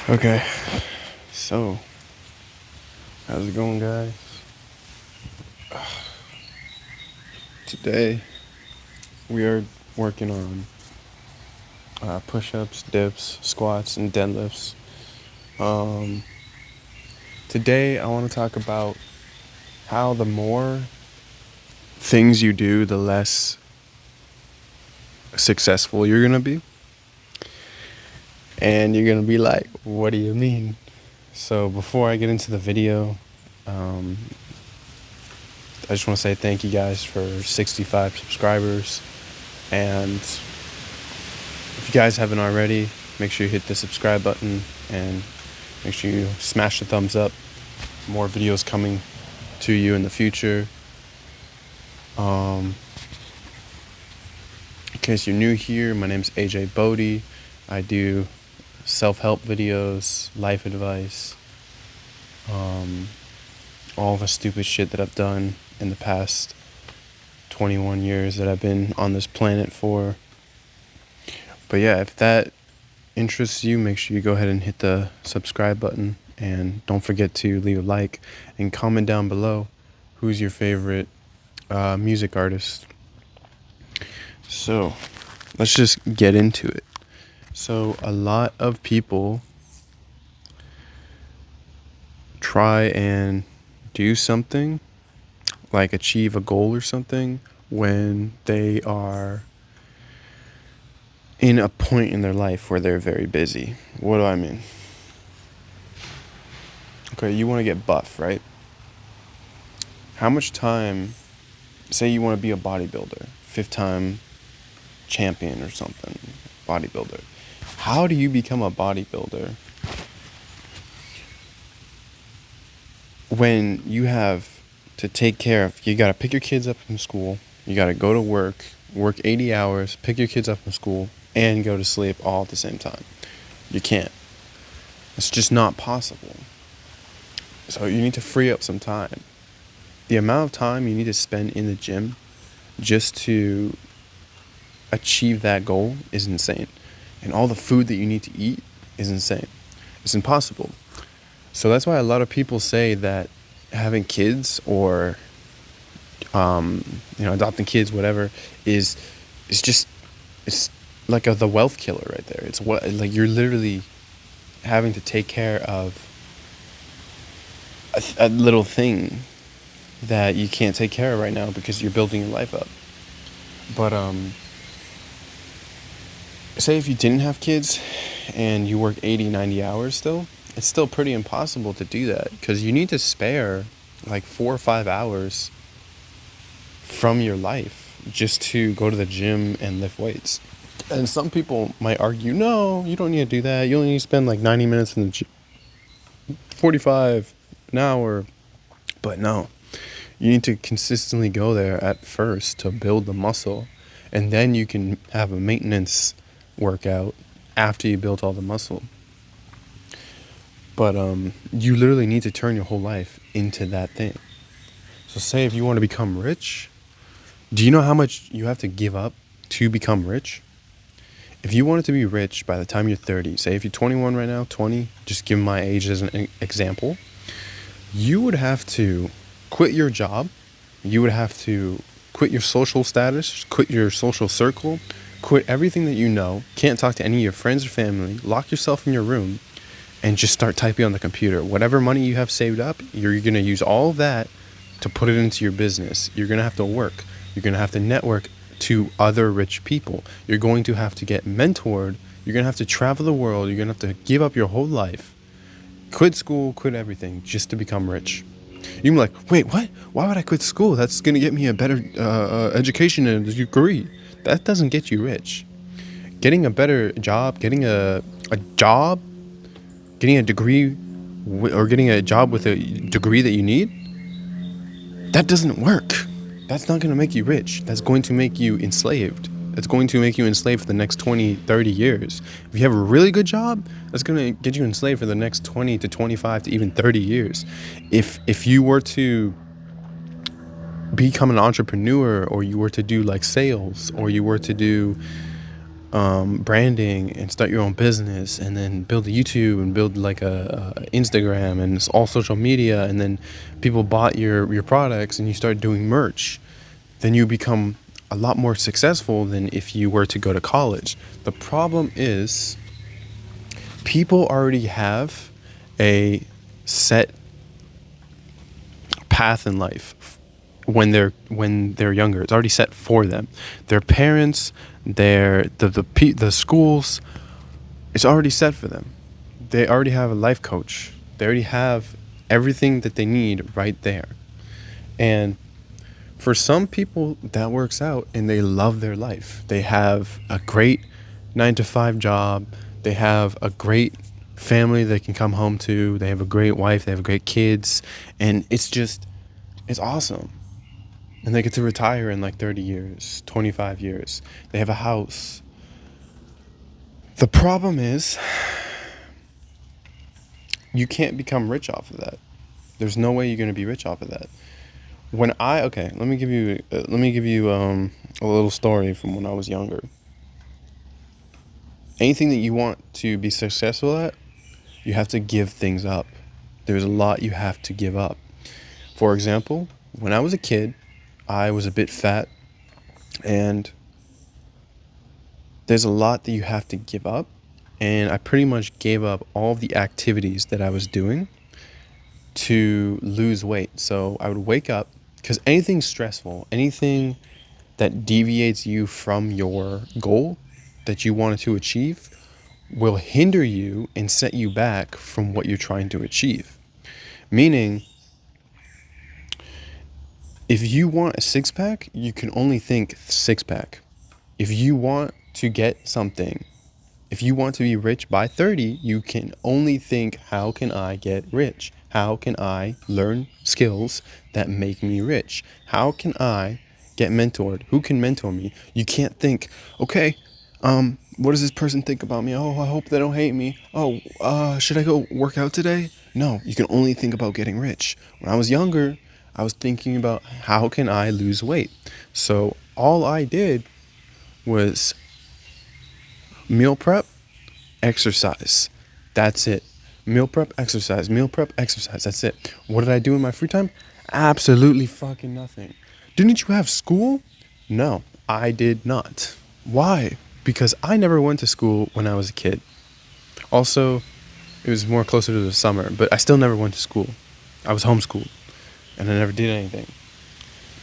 Okay, so how's it going, guys? Today we are working on push-ups, dips, squats, and deadlifts. Um, Today I want to talk about how the more things you do, the less successful you're gonna be, and you're gonna be like, "What do you mean?" So before I get into the video, um, I just want to say thank you guys for 65 subscribers. And if you guys haven't already, make sure you hit the subscribe button and make sure you smash the thumbs up. More videos coming to you in the future. In case you're new here, my name's AJ Bodie. I do self-help videos, life advice, all the stupid shit that I've done in the past 21 years that I've been on this planet for. But yeah, if that interests you, make sure you go ahead and hit the subscribe button, and don't forget to leave a like and comment down below who's your favorite music artist. So let's just get into it. So a lot of people try and do something, like achieve a goal or something, when they are in a point in their life where they're very busy. What do I mean? Okay, you want to get buff, right? How much time, say you want to be a bodybuilder, 5-time champion or something, bodybuilder. How do you become a bodybuilder when you have to take care of, you got to pick your kids up from school, you got to go to work 80 hours, pick your kids up from school, and go to sleep all at the same time? You can't. It's just not possible. So you need to free up some time. The amount of time you need to spend in the gym just to achieve that goal is insane. And all the food that you need to eat is insane. It's impossible. So that's why a lot of people say that having kids or adopting kids, whatever, is just, it's like the wealth killer right there. It's what, like, you're literally having to take care of a little thing that you can't take care of right now because you're building your life up. But say if you didn't have kids and you work 80, 90 hours still, it's still pretty impossible to do that because you need to spare like 4 or 5 hours from your life just to go to the gym and lift weights. And some people might argue, no, you don't need to do that. You only need to spend like 90 minutes in the gym, 45 an hour. But no, you need to consistently go there at first to build the muscle, and then you can have a maintenance workout after you built all the muscle. But you literally need to turn your whole life into that thing. So say if you want to become rich, do you know how much you have to give up to become rich? If you wanted to be rich by the time you're 30, say if you're 21 right now, 20, just give my age as an example, you would have to quit your job. You would have to quit your social status, quit your social circle, quit everything that you know, can't talk to any of your friends or family, lock yourself in your room, and just start typing on the computer. Whatever money you have saved up, you're going to use all of that to put it into your business. You're going to have to work. You're going to have to network to other rich people. You're going to have to get mentored. You're going to have to travel the world. You're going to have to give up your whole life, quit school, quit everything just to become rich. You can be like, wait, what? Why would I quit school? That's going to get me a better education and a degree. That doesn't get you rich. Getting a better job, getting a job, getting a degree, or getting a job with a degree that you need, that doesn't work. That's not going to make you rich. That's going to make you enslaved. It's going to make you enslaved for the next 20, 30 years. If you have a really good job, that's going to get you enslaved for the next 20 to 25 to even 30 years. If you were to become an entrepreneur, or you were to do like sales, or you were to do branding and start your own business, and then build a YouTube and build like a Instagram and it's all social media, and then people bought your products and you start doing merch, then you become a lot more successful than if you were to go to college. The problem is people already have a set path in life when they're younger. It's already set for them. Their parents, the schools, it's already set for them. They already have a life coach. They already have everything that they need right there. And for some people that works out and they love their life. They have a great 9 to 5 job. They have a great family they can come home to. They have a great wife. They have great kids. And it's awesome. And they get to retire in like 30 years, 25 years. They have a house. The problem is you can't become rich off of that. There's no way you're going to be rich off of that. Okay, let me give you a little story from when I was younger. Anything that you want to be successful at, you have to give things up. There's a lot you have to give up. For example, when I was a kid, I was a bit fat, and there's a lot that you have to give up. And I pretty much gave up all of the activities that I was doing to lose weight. So I would wake up, because anything stressful, anything that deviates you from your goal that you wanted to achieve will hinder you and set you back from what you're trying to achieve. Meaning, if you want a six pack, you can only think six pack. If you want to get something, if you want to be rich by 30, you can only think, how can I get rich? How can I learn skills that make me rich? How can I get mentored? Who can mentor me? You can't think, okay, what does this person think about me? Oh, I hope they don't hate me. Oh, should I go work out today? No, you can only think about getting rich. When I was younger, I was thinking about, how can I lose weight? So all I did was meal prep, exercise. That's it. Meal prep, exercise. Meal prep, exercise. That's it. What did I do in my free time? Absolutely fucking nothing. Didn't you have school? No, I did not. Why? Because I never went to school when I was a kid. Also, it was more closer to the summer, but I still never went to school. I was homeschooled, and I never did anything.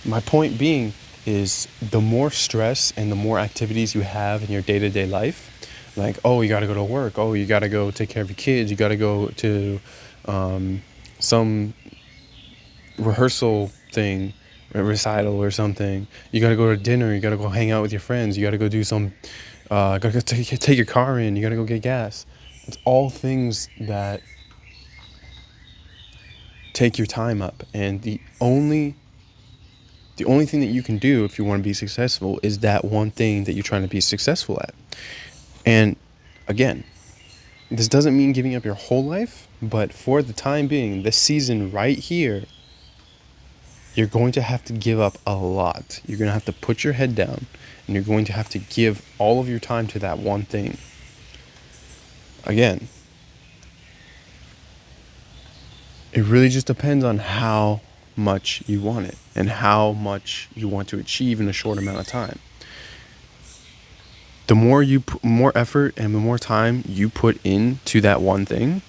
My point being is, the more stress and the more activities you have in your day-to-day life, like, oh, you got to go to work, oh, you got to go take care of your kids, you got to go to some rehearsal thing, a recital or something, you got to go to dinner, you got to go hang out with your friends, you got to go do some, got to go take your car in, you got to go get gas. It's all things that take your time up, and the only thing that you can do if you want to be successful is that one thing that you're trying to be successful at. And again, this doesn't mean giving up your whole life, but for the time being, this season right here, you're going to have to give up a lot. You're going to have to put your head down, and you're going to have to give all of your time to that one thing. Again, it really just depends on how much you want it and how much you want to achieve in a short amount of time. The more more effort and the more time you put into that one thing,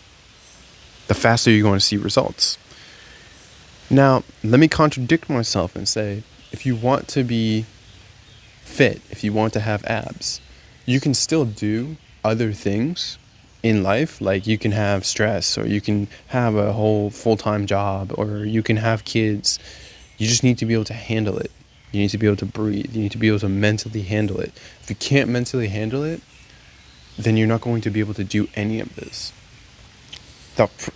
the faster you're going to see results. Now, let me contradict myself and say, if you want to be fit, if you want to have abs, you can still do other things in life. Like, you can have stress, or you can have a whole full-time job, or you can have kids. You just need to be able to handle it. You need to be able to breathe. You need to be able to mentally handle it. If you can't mentally handle it, then you're not going to be able to do any of this.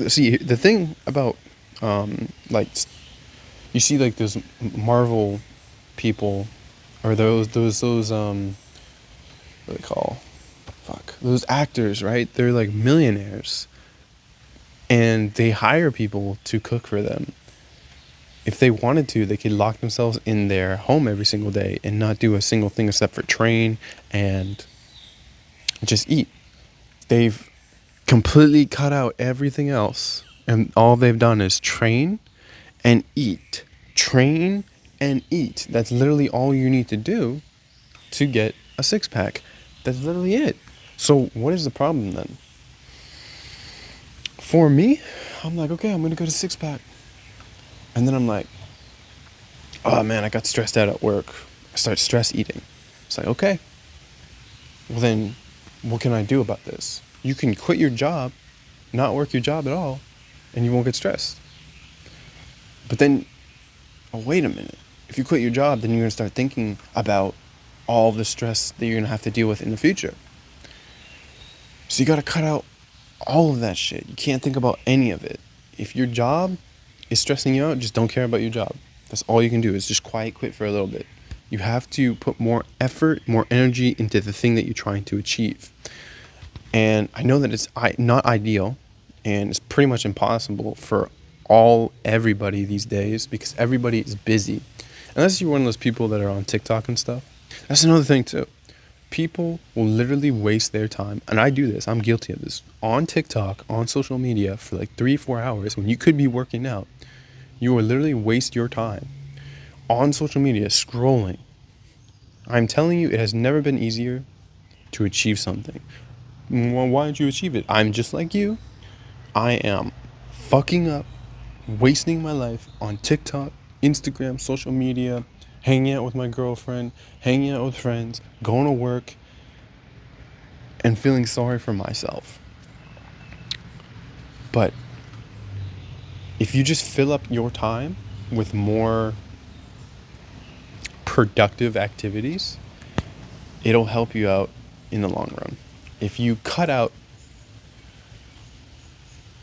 See, the thing about, like, you see, like, those Marvel people, or those what they call, those actors, right? They're like millionaires, and they hire people to cook for them. If they wanted to, they could lock themselves in their home every single day and not do a single thing except for train and just eat. They've completely cut out everything else, and all they've done is train and eat. Train and eat. That's literally all you need to do to get a six pack. That's literally it. So what is the problem then? For me, I'm like, okay, I'm gonna go to six pack. And then I'm like, oh man, I got stressed out at work. I start stress eating. It's like, okay, well then what can I do about this? You can quit your job, not work your job at all, and you won't get stressed. But then, oh, wait a minute. If you quit your job, then you're going to start thinking about all the stress that you're going to have to deal with in the future. So you got to cut out all of that shit. You can't think about any of it. If your job is stressing you out, just don't care about your job. That's all you can do, is just quiet quit for a little bit. You have to put more effort, more energy into the thing that you're trying to achieve. And I know that it's not ideal, and it's pretty much impossible for everybody these days, because everybody is busy. Unless you're one of those people that are on TikTok and stuff. That's another thing too. People will literally waste their time, and I do this, I'm guilty of this, on TikTok, on social media for like 3-4 hours when you could be working out. You will literally waste your time on social media scrolling. I'm telling you, it has never been easier to achieve something. Well, why don't you achieve it? I'm just like you. I am fucking up, wasting my life on TikTok, Instagram, social media, hanging out with my girlfriend, hanging out with friends, going to work, and feeling sorry for myself. But if you just fill up your time with more productive activities, it'll help you out in the long run. If you cut out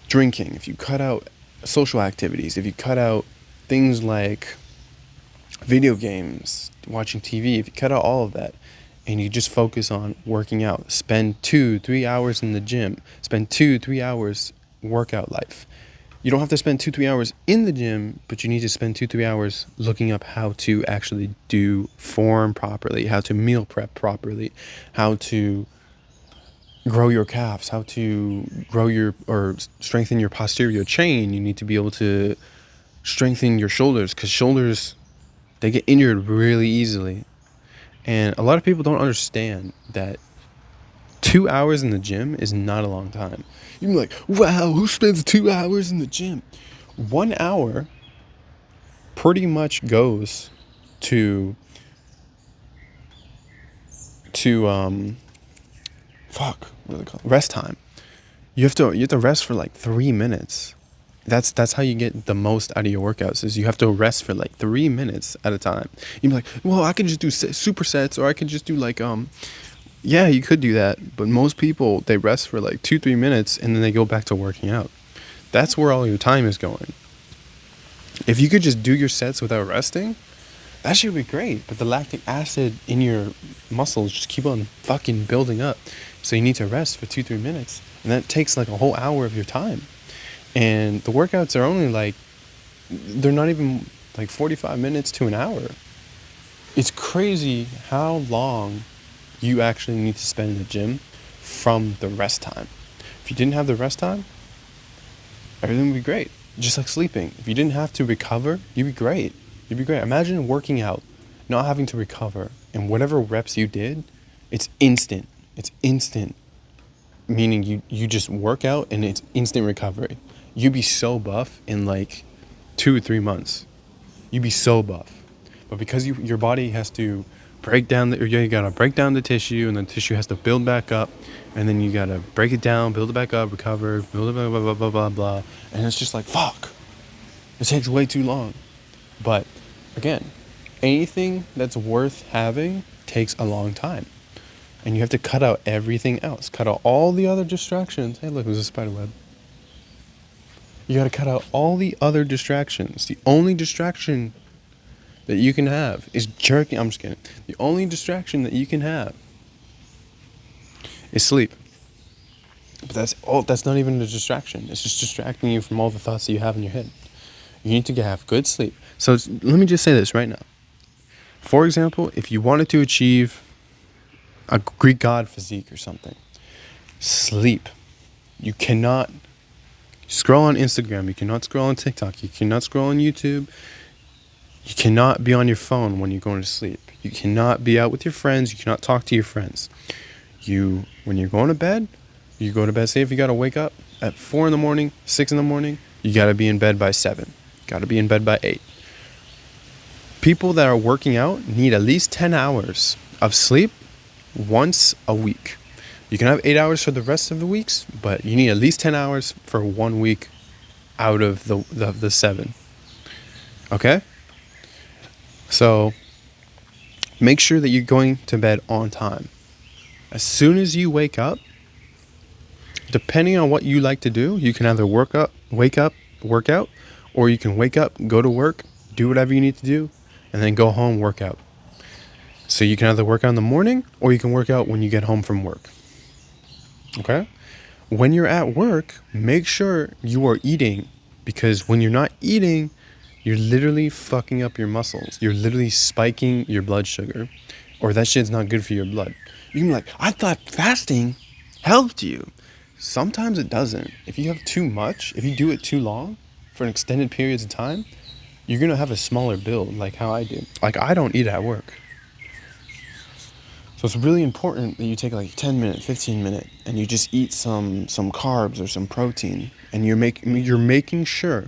drinking, if you cut out social activities, if you cut out things like video games, watching TV, if you cut out all of that and you just focus on working out, spend 2-3 hours in the gym, spend 2-3 hours workout life. You don't have to spend 2-3 hours in the gym, but you need to spend 2-3 hours looking up how to actually do form properly, how to meal prep properly, how to grow your calves, how to or strengthen your posterior chain. You need to be able to strengthen your shoulders, because shoulders, they get injured really easily. And a lot of people don't understand that 2 hours in the gym is not a long time. You're like, wow, who spends 2 hours in the gym? 1 hour pretty much goes to what do they call it? Rest time. You have to rest for like 3 minutes. That's how you get the most out of your workouts, is you have to rest for like 3 minutes at a time. You'd be like, well, I could just do supersets, or I could just do like yeah, you could do that, but most people, they rest for like 2-3 minutes and then they go back to working out. That's where all your time is going. If you could just do your sets without resting, that should be great. But the lactic acid in your muscles just keep on fucking building up. So you need to rest for 2-3 minutes, and that takes like a whole hour of your time. And the workouts are only like, they're not even like 45 minutes to an hour. It's crazy how long you actually need to spend in the gym from the rest time. If you didn't have the rest time, everything would be great. Just like sleeping. If you didn't have to recover, you'd be great. You'd be great. Imagine working out, not having to recover, and whatever reps you did, it's instant. It's instant. Meaning you just work out and it's instant recovery. You'd be so buff in like 2 or 3 months. You'd be so buff. But because your body has to you gotta break down the tissue, and the tissue has to build back up, and then you gotta break it down, build it back up, recover, build it, blah, blah, blah, blah, blah, blah. And it's just like, fuck. It takes way too long. But again, anything that's worth having takes a long time. And you have to cut out everything else. Cut out all the other distractions. Hey, look, there's a spider web. You gotta cut out all the other distractions. The only distraction that you can have is jerking. I'm just kidding. The only distraction that you can have is sleep. But that's not even a distraction. It's just distracting you from all the thoughts that you have in your head. You need to have good sleep. So let me just say this right now. For example, if you wanted to achieve a Greek god physique or something, Sleep. You cannot scroll on Instagram. You cannot scroll on TikTok. You cannot scroll on YouTube. You cannot be on your phone when you're going to sleep. You cannot be out with your friends. You cannot talk to your friends. When you're going to bed, you go to bed. Say if you got to wake up at 4 in the morning, 6 in the morning, you got to be in bed by 7. Got to be in bed by 8. People that are working out need at least 10 hours of sleep once a week. You can have 8 hours for the rest of the weeks, but you need at least 10 hours for 1 week out of the 7. Okay? So make sure that you're going to bed on time. As soon as you wake up, depending on what you like to do, you can either wake up, work out, or you can wake up, go to work, do whatever you need to do, and then go home, work out. So you can either work out in the morning or you can work out when you get home from work. Okay? When you're at work, make sure you are eating, because when you're not eating, you're literally fucking up your muscles. You're literally spiking your blood sugar, or that shit's not good for your blood. You can be like, I thought fasting helped you. Sometimes it doesn't. If you have too much, if you do it too long for an extended periods of time, you're going to have a smaller build, like how I do. Like, I don't eat at work. So it's really important that you take like 10 minute, 15 minute, and you just eat some carbs or some protein, and you're making sure,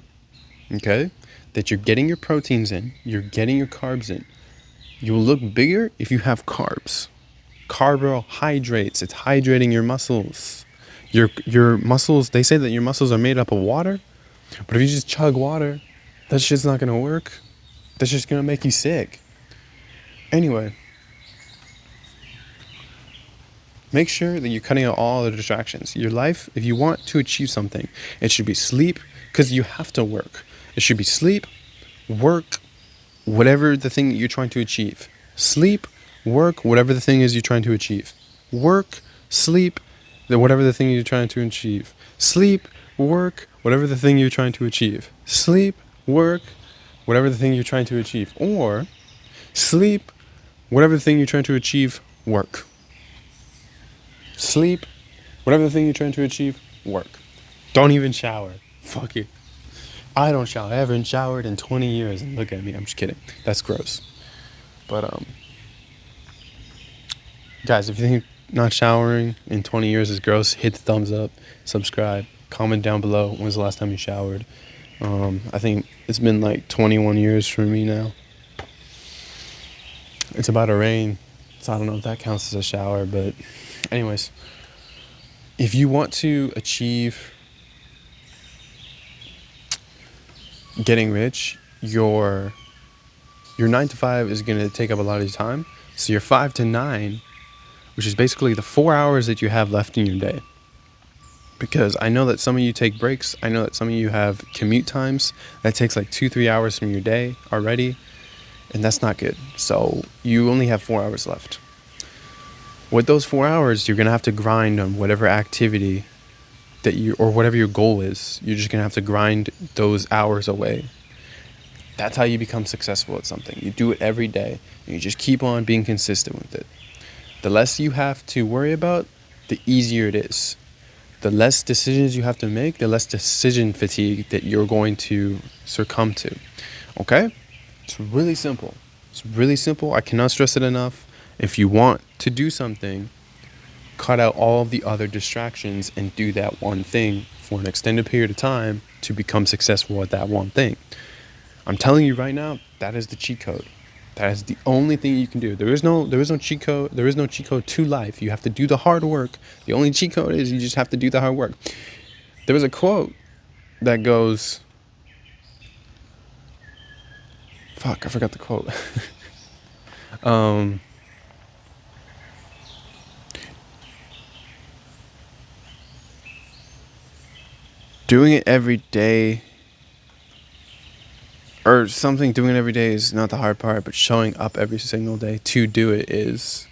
okay, that you're getting your proteins in, you're getting your carbs in. You'll look bigger if you have carbs. Carbohydrates, it's hydrating your muscles. Your muscles, they say that your muscles are made up of water, but if you just chug water, that shit's not gonna work. That's just gonna make you sick. Anyway, make sure that you're cutting out all the distractions. Your life, if you want to achieve something, it should be sleep, because you have to work. It should be sleep, work, whatever the thing that you're trying to achieve. Sleep, work, whatever the thing is you're trying to achieve. Work, sleep, whatever the thing you're trying to achieve. Sleep, work, whatever the thing you're trying to achieve. Sleep, work, whatever the thing you're trying to achieve. Or sleep, whatever the thing you're trying to achieve, work. Sleep, whatever the thing you're trying to achieve, work. Don't even shower. Fuck it. I don't shower. I haven't showered in 20 years. And look at me. I'm just kidding. That's gross. But, guys, if you think not showering in 20 years is gross, hit the thumbs up, subscribe, comment down below when's the last time you showered. I think it's been like 21 years for me now. It's about to rain, so I don't know if that counts as a shower, but anyways, if you want to achieve getting rich, your 9 to 5 is going to take up a lot of your time. So your 5 to 9, which is basically the 4 hours that you have left in your day. Because I know that some of you take breaks. I know that some of you have commute times. That takes like 2-3 hours from your day already. And that's not good. So you only have 4 hours left. With those 4 hours, you're going to have to grind on whatever activity that or whatever your goal is. You're just going to have to grind those hours away. That's how you become successful at something. You do it every day, and you just keep on being consistent with it. The less you have to worry about, the easier it is. The less decisions you have to make, the less decision fatigue that you're going to succumb to. Okay? It's really simple. It's really simple. I cannot stress it enough. If you want to do something, cut out all of the other distractions and do that one thing for an extended period of time to become successful at that one thing. I'm telling you right now, that is the cheat code. That is the only thing you can do. There is no cheat code. There is no cheat code to life. You have to do the hard work. The only cheat code is you just have to do the hard work. There was a quote that goes, fuck, I forgot the quote. Doing it every day or something, doing it every day is not the hard part, but showing up every single day to do it is,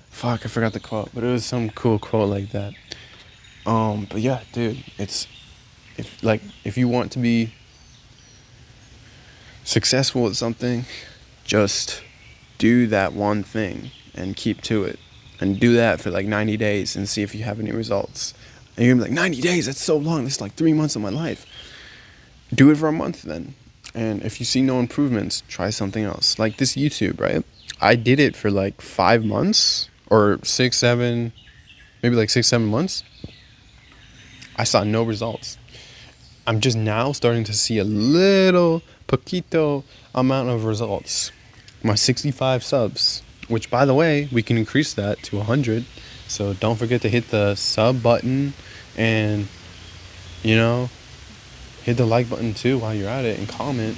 fuck, I forgot the quote, but it was some cool quote like that. But yeah, dude, if you want to be successful at something, just do that one thing and keep to it. and do that for like 90 days and see if you have any results. And you're gonna be like, 90 days, that's so long. That's like 3 months of my life. Do it for a month then. And if you see no improvements, try something else. Like this YouTube, right? I did it for like 5 months or 6, 7, maybe like 6, 7 months. I saw no results. I'm just now starting to see a little poquito amount of results. My 65 subs, which by the way, we can increase that to 100. So don't forget to hit the sub button and, you know, hit the like button too while you're at it, and comment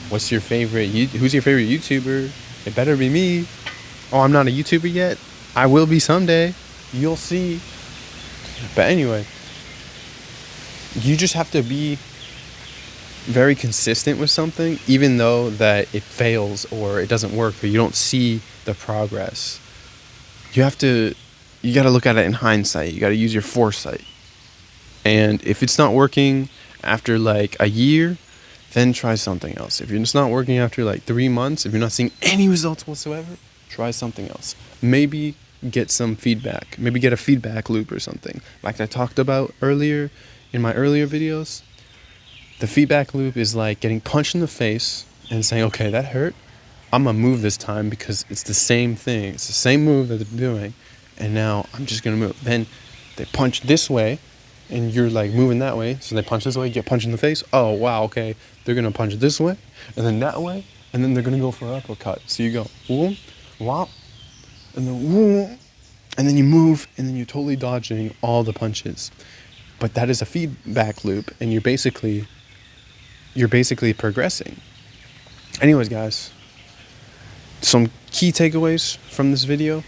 who's your favorite YouTuber. It better be me. Oh, I'm not a YouTuber yet. I will be someday. You'll see. But anyway, you just have to be very consistent with something, even though that it fails or it doesn't work or you don't see the progress. You got to look at it in hindsight. You got to use your foresight. And if it's not working after like a year, then try something else. If it's not working after like 3 months, if you're not seeing any results whatsoever, try something else. Maybe get some feedback. Maybe get a feedback loop or something. Like I talked about earlier in my earlier videos. The feedback loop is like getting punched in the face and saying, okay, that hurt. I'm going to move this time because it's the same thing. It's the same move that they're doing. And now I'm just going to move. Then they punch this way and you're like moving that way. So they punch this way, you get punched in the face. Oh, wow, okay. They're going to punch this way and then that way. And then they're going to go for an uppercut. So you go, whoop, whop, and then whoop. And then you move and then you're totally dodging all the punches. But that is a feedback loop and you're basically progressing. Anyways, guys, some key takeaways from this video.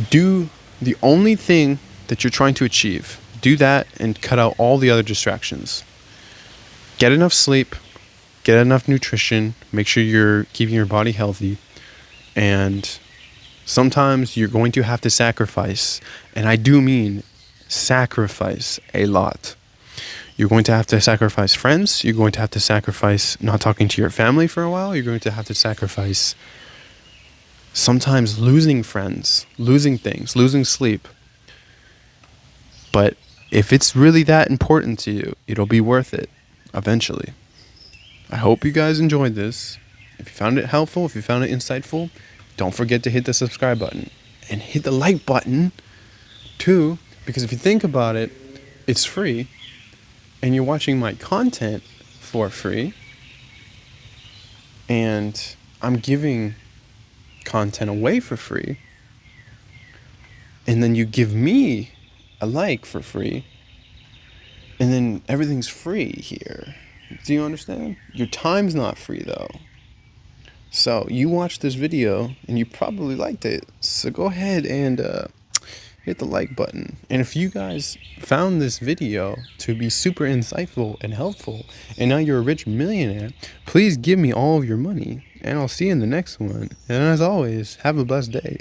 Do the only thing that you're trying to achieve. Do that and cut out all the other distractions. Get enough sleep, get enough nutrition, make sure you're keeping your body healthy, and sometimes you're going to have to sacrifice, and I do mean sacrifice a lot. You're going to have to sacrifice friends. You're going to have to sacrifice not talking to your family for a while. You're going to have to sacrifice sometimes losing friends, losing things, losing sleep. But if it's really that important to you, it'll be worth it eventually. I hope you guys enjoyed this. If you found it helpful, if you found it insightful, don't forget to hit the subscribe button and hit the like button too, because if you think about it, it's free. And you're watching my content for free, and I'm giving content away for free, and then you give me a like for free, and then everything's free here. Do you understand? Your time's not free though. So you watched this video and you probably liked it, so go ahead and hit the like button. And if you guys found this video to be super insightful and helpful, and now you're a rich millionaire, please give me all of your money, and I'll see you in the next one. And as always, have a blessed day.